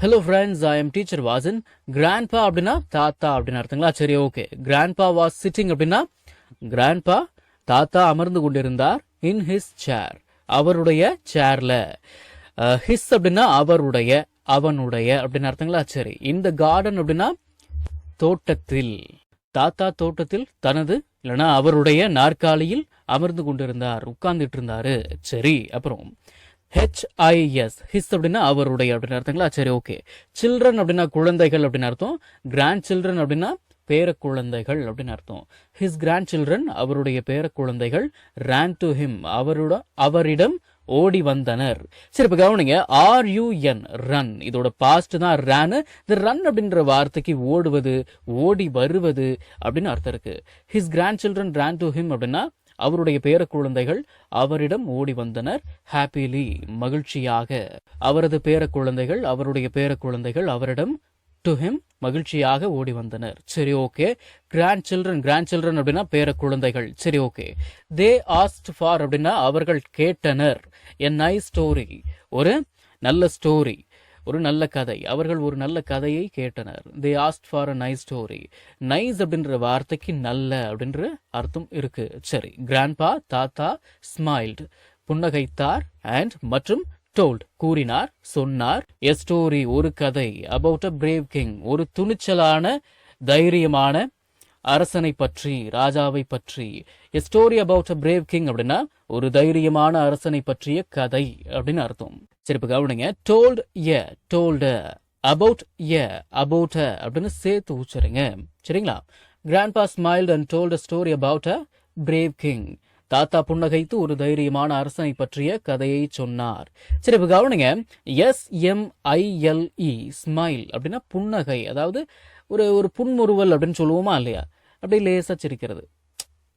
Hello friends, I am teacher Vasan. Grandpa அப்படின்னா தாத்தா அப்படின்னு அர்த்தங்களா? சரி, ஓகே. கிராண்ட்பா வாஸ் சிட்டிங் அப்படின்னா கிராண்ட்பா தாத்தா அமர்ந்து கொண்டிருந்தார் இன் ஹிஸ் சேர், அவருடைய சேர்ல. ஹிஸ் அப்படின்னா அவருடைய, அவனுடைய அப்படின்னு அர்த்தங்களா? சரி. இந்த கார்டன் அப்படின்னா தோட்டத்தில், தாத்தா தோட்டத்தில் தனது இல்லைன்னா அவருடைய நாற்காலியில் அமர்ந்து கொண்டிருந்தார், உட்கார்ந்துட்டு இருந்தாரு. சரி, அப்புறம் ஹெச்ஐஎஸ், ஹிஸ் அப்படின்னா அவருடைய அப்படின்னு அர்த்தங்களா? சரி, ஓகே. சில்ட்ரன் அப்படின்னா குழந்தைகள் அப்படின்னு அர்த்தம். கிராண்ட் சில்ட்ரன் அப்படின்னா பேர குழந்தைகள் அப்படின்னு அர்த்தம். ஹிஸ் கிராண்ட் சில்ட்ரன், அவருடைய பேர குழந்தைகள், ran to him, அவரிடம் ஓடி வந்தனர். சரி, இப்ப கவனிங்க. RUN, ரன், இதோட பாஸ்ட் தான் ran. இந்த ரன் அப்படின்ற வார்த்தைக்கு ஓடுவது, ஓடி வருவது அப்படின்னு அர்த்தம் இருக்கு. His grandchildren ran to him அப்படின்னா அவருடைய பேர குழந்தைகள் அவரிடம் ஓடி வந்தனர். ஹாப்பிலி, மகிழ்ச்சியாக. அவரது பேர குழந்தைகள், அவருடைய பேர குழந்தைகள் அவரிடம் டு ஹிம், மகிழ்ச்சியாக ஓடி வந்தனர். சரி, ஓகே. கிராண்ட் சில்ட்ரன் அப்படின்னா பேர குழந்தைகள். சரி, ஓகே. தே ஆஸ்ட் ஃபார் அப்படின்னா அவர்கள் கேட்டனர். எ நைஸ் ஸ்டோரி, ஒரு நல்ல ஸ்டோரி, ஒரு நல்ல கதை. அவர்கள் ஒரு நல்ல கதையை கேட்டனர். தே asked for a nice story. Nice அப்படின்ற வார்த்தைக்கு நல்ல அப்படின்ற அர்த்தம் இருக்கு. சரி. கிராண்ட்பா தாத்தா, ஸ்மைல்டு புன்னகைத்தார், அண்ட் மற்றும் டோல்ட் கூறினார், சொன்னார். எ ஸ்டோரி ஒரு கதை. அபவுட் அ பிரேவ் கிங் ஒரு துணிச்சலான தைரியமான அரசனை பற்றி, ராஜாவை பற்றி. எ story about a brave king அப்படின்னா ஒரு தைரியமான அரசனை பற்றிய கதை அப்படின்னு அர்த்தம். சரி, இப்ப கவனிங்க. Told a, told, about a, about அப்படின்னு சேர்த்து உச்சரிங்க. சரிங்களா? Grandpa smiled and told a story about a brave king. தாத்தா புன்னகைத்து ஒரு தைரியமான அரசனை பற்றிய கதையை சொன்னார். சரி, இப்ப கவனிங்க. SMILE, ஸ்மைல் அப்படின்னா புன்னகை, அதாவது ஒரு புன்முறுவல் அப்படின்னு சொல்லுவோமா இல்லையா? அப்படியே லேசா சிரிக்கிறது,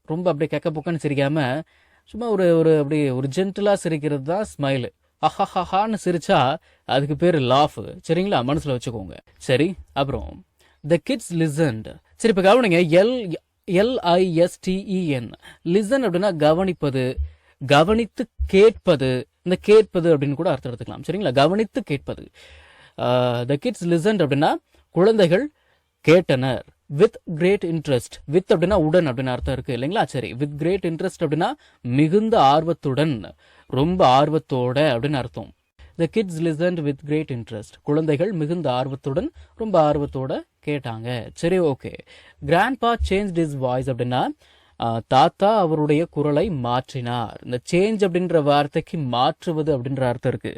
ரொம்ப அப்படியே கெக்க புக்கன்னு சிரிக்காம சும்மா ஒரு ஒரு அப்படியே ஒரு ஜென்டிலா சிரிக்கிறது தான் ஸ்மைலு. அஹஹான்னு சிரிச்சா அதுக்கு பேர் லாஃப். சரிங்களா? மனசுல வச்சுக்கோங்க. சரி, அப்புறம் த கிட்ஸ் லிசன்ட். சரி, இப்ப கவனிங்க. LISTEN, லிசன் அப்படின்னா கவனிப்பது, கவனித்து கேட்பது. இந்த கேட்பது அப்படின்னு கூட அர்த்தம் எடுத்துக்கலாம். சரிங்களா? கவனித்து கேட்பது. த கிட்ஸ் லிசன்ட் அப்படின்னா குழந்தைகள் கேட்டனர். வித் கிரேட் இன்ட்ரெஸ்ட், வித் அப்படின்னா உடன் அப்படின்னு அர்த்தம் இருக்கு இல்லைங்களா? சரி. வித் கிரேட் இன்ட்ரெஸ்ட் அப்படின்னா மிகுந்த ஆர்வத்துடன், ரொம்ப ஆர்வத்தோட அப்படின்னு அர்த்தம். The kids listened with great interest, குழந்தைகள் மிகுந்த ஆர்வத்துடன், ரொம்ப ஆர்வத்தோட கேட்டாங்க. சரி, okay. Grandpa changed his voice அப்படின்னா தாத்தா அவருடைய குரலை மாற்றினார். இந்த சேஞ்ச் அப்படின்ற வார்த்தைக்கு மாற்றுவது அப்படின்ற அர்த்தம் இருக்கு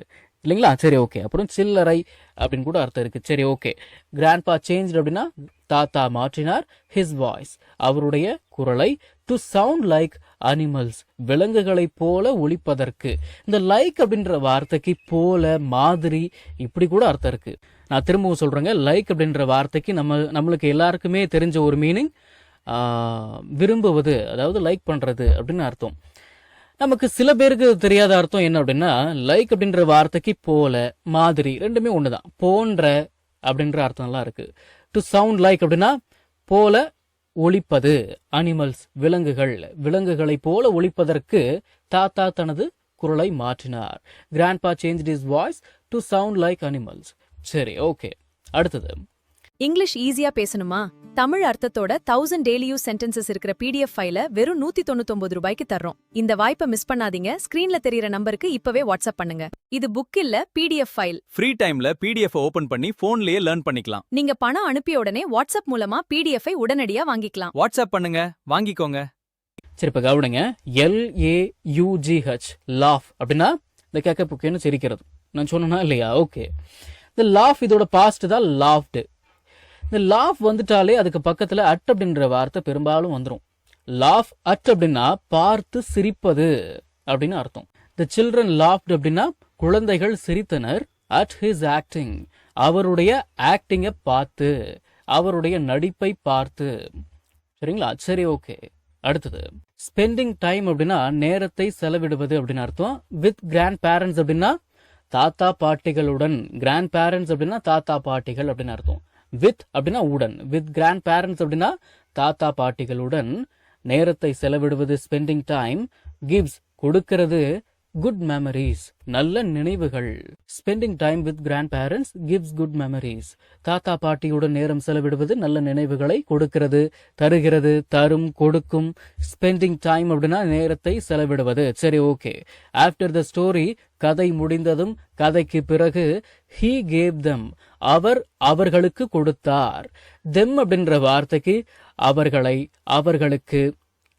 இல்லைங்களா? சரி, ஓகே. அப்புறம் சில்லறை அப்படின்னு கூட அர்த்தம் இருக்கு. சரி, ஓகே. கிராண்ட்பா சேஞ்ச்ட் அப்படின்னா தாத்தா மாற்றினார். ஹிஸ் வாய்ஸ், அவருடைய குரலை. டு சவுண்ட் லைக் அனிமல்ஸ், விலங்குகளை போல ஒலிப்பதற்கு. இந்த லைக் அப்படின்ற வார்த்தைக்கு போல, மாதிரி, இப்படி கூட அர்த்தம் இருக்கு. நான் திரும்பவும் சொல்றேங்க. லைக் அப்படின்ற வார்த்தைக்கு நம்மளுக்கு எல்லாருக்குமே தெரிஞ்ச ஒரு மீனிங் விரும்புவது, அதாவது லைக் பண்றது அப்படின்னு அர்த்தம். நமக்கு சில பேருக்கு தெரியாத அர்த்தம் என்ன அப்படின்னா, லைக் அப்படின்ற வார்த்தைக்கு போல, மாதிரி ரெண்டுமே ஒண்ணுதான். போன்ற அப்படின்ற அர்த்தம்லாம் இருக்கு. டு சவுண்ட் லைக் அப்படின்னா போல ஒலிப்பது. அனிமல்ஸ், விலங்குகள், விலங்குகளை போல ஒலிப்பதற்கு தாத்தா தனது குரலை மாற்றினார். Grandpa changed his voice to sound like animals. சரி, ஓகே. அடுத்தது. இங்கிலீஷ் ஈஸியா பேசணுமா? தமிழ் அர்த்தத்தோட 1000 டெய்லி யூஸ் சென்டென்சஸ் இருக்கிற PDF ஃபைல வெறும் 199 ரூபாய்க்கு தர்றோம். இந்த வாய்ப்பை மிஸ் பண்ணாதீங்க. ஸ்கிரீன்ல தெரியற நம்பருக்கு இப்பவே வாட்ஸ்அப் பண்ணுங்க. இது புக் இல்ல, PDF ஃபைல். ஃப்ரீ டைம்ல PDF ஓபன் பண்ணி போன்லயே லேர்ன் பண்ணிக்கலாம். நீங்க பணம் அனுப்பிய உடனே வாட்ஸ்அப் மூலமா PDF ஐ உடனடியா வாங்கிக்கலாம். வாட்ஸ்அப் பண்ணுங்க, வாங்கிக்கோங்க. சரி, இப்ப கவனிங்க. LAUGH, லாஃப் அப்படின்னா இந்த கேக்க புக்கேன்னு சிரிக்கிறது. நான் சொன்னா இல்லையா? ஓகே. இந்த லாஃப் இதோட பாஸ்ட் தான் லாஃப்டு. இந்த லாஃப் வந்துட்டாலே அதுக்கு பக்கத்துல அட் அப்படின்ற வார்த்தை பெரும்பாலும் வந்துடும். லாஃப் அட் அப்படின்னா பார்த்து சிரிப்பது அப்படின்னு அர்த்தம். த சில்ட்ரன் லாஃப்ட் அப்படின்னா குழந்தைகள் சிரித்தனர். அட் ஹிஸ் ஆக்டிங், அவருடைய ஆக்டிங்கை பார்த்து, அவருடைய நடிப்பை பார்த்து. சரிங்களா? சரி, ஓகே. அடுத்தது. ஸ்பெண்டிங் டைம் அப்படின்னா நேரத்தை செலவிடுவது அப்படின்னு அர்த்தம். வித் கிராண்ட் பேரண்ட்ஸ் அப்படின்னா தாத்தா பாட்டிகளுடன். கிராண்ட் பேரண்ட்ஸ் அப்படின்னா தாத்தா பாட்டிகள் அப்படின்னு அர்த்தம். வித் அப்படின்னா உடன். வித் கிராண்ட் பேரண்ட்ஸ் அப்படின்னா தாத்தா பாட்டிகளுடன் நேரத்தை செலவிடுவது. Spending time. கிவ்ஸ் கொடுக்கிறது. குட் மெமரிஸ், நல்ல நினைவுகள். Spending time with grandparents gives good memories. தாத்தா பாட்டியுடன் நேரம் செலவிடுவது நல்ல நினைவுகளை கொடுக்கிறது, தருகிறது, தரும், கொடுக்கும். ஸ்பெண்டிங் டைம் அப்படின்னா நேரத்தை செலவிடுவது. சரி, ஓகே. ஆஃப்டர் த ஸ்டோரி, கதை முடிந்ததும், கதைக்கு பிறகு, he gave them, அவர் அவர்களுக்கு கொடுத்தார். them அப்படின்ற வார்த்தைக்கு அவர்களை, அவர்களுக்கு,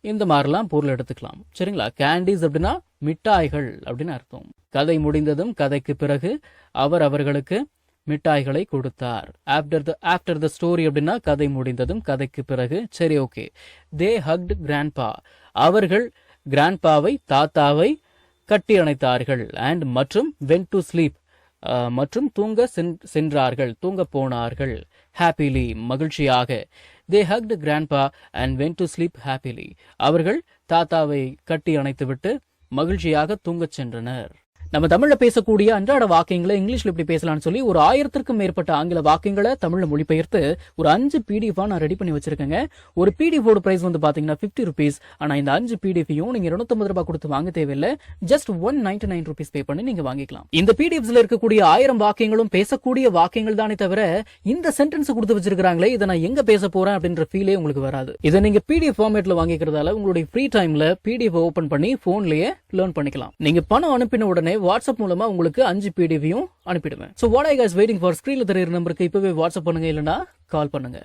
இந்த மாதிரிலாம் பொருள் எடுத்துக்கலாம். சரிங்களா? கேண்டீஸ் அப்படின்னா மிட்டாய்கள் அப்படின்னு அர்த்தம். கதை முடிந்ததும், கதைக்கு பிறகு, அவர் அவர்களுக்கு மிட்டாய்களை கொடுத்தார். ஆஃப்டர் த ஸ்டோரி அப்படின்னா கதை முடிந்ததும், கதைக்கு பிறகு. சரி, ஓகே. தே ஹக்ட் கிராண்ட்பா, அவர்கள் கிராண்ட்பாவை, தாத்தாவை கட்டி அணைத்தார்கள். அண்ட் மற்றும் வென்ட் டு ஸ்லீப், மற்றும் தூங்க சென்றார்கள், தூங்க போனார்கள். ஹாப்பிலி, மகிழ்ச்சியாக. They hugged grandpa and went to sleep happily, அவர்கள் தாத்தாவை கட்டி அணைத்துவிட்டு மகிழ்ச்சியாக தூங்கச் சென்றனர். நம்ம தமிழ்ல பேசக்கூடிய அன்றாட வாக்கியங்களை இங்கிலீஷ்ல எப்படி பேசலாம்னு சொல்லி ஒரு 1000க்கும் மேற்பட்ட ஆங்கில வாக்கியங்களை தமிழ்ல மொழிபெயர்த்து ஒரு 5 PDF நான் ரெடி பண்ணி வச்சிருக்கேங்க. ஒரு PDF ஓட பிரைஸ் வந்து பாத்தீங்கன்னா 50 rupees. ஆனா இந்த 5 PDFையும் நீங்க 250 ரூபாய் கொடுத்து வாங்க தேவையில்லை. ஜஸ்ட் 199 rupees பே பண்ணி நீங்க வாங்கிக்கலாம். இந்த PDFஸ்ல இருக்கக்கூடிய 1000 வாக்கியங்களும் பேசக்கூடிய வாக்கியங்கள் தானே தவிர இந்த சென்டென்ஸ் கொடுத்து வச்சிருக்காங்களே இதை நான் எங்க பேச போறேன் அப்படின்ற ஃபீலே உங்களுக்கு வராது. இதை நீங்க PDF ஃபார்மேட்ல வாங்கிக்கிறதால உங்களுடைய ஃப்ரீ டைம்ல PDF ஓபன் பண்ணி போன்லயே லேர்ன் பண்ணிக்கலாம். நீங்க பணம் அனுப்பின உடனே வாட்ஸ்அப் மூலமா உங்களுக்கு 5 PDFையும் அனுப்பிடுவேன். So what are you guys waiting for? ஸ்கிரீன்ல தெரியுற நம்பருக்கு இப்பவே வாட்ஸ்அப் பண்ணுங்க, இல்லனா கால் பண்ணுங்க.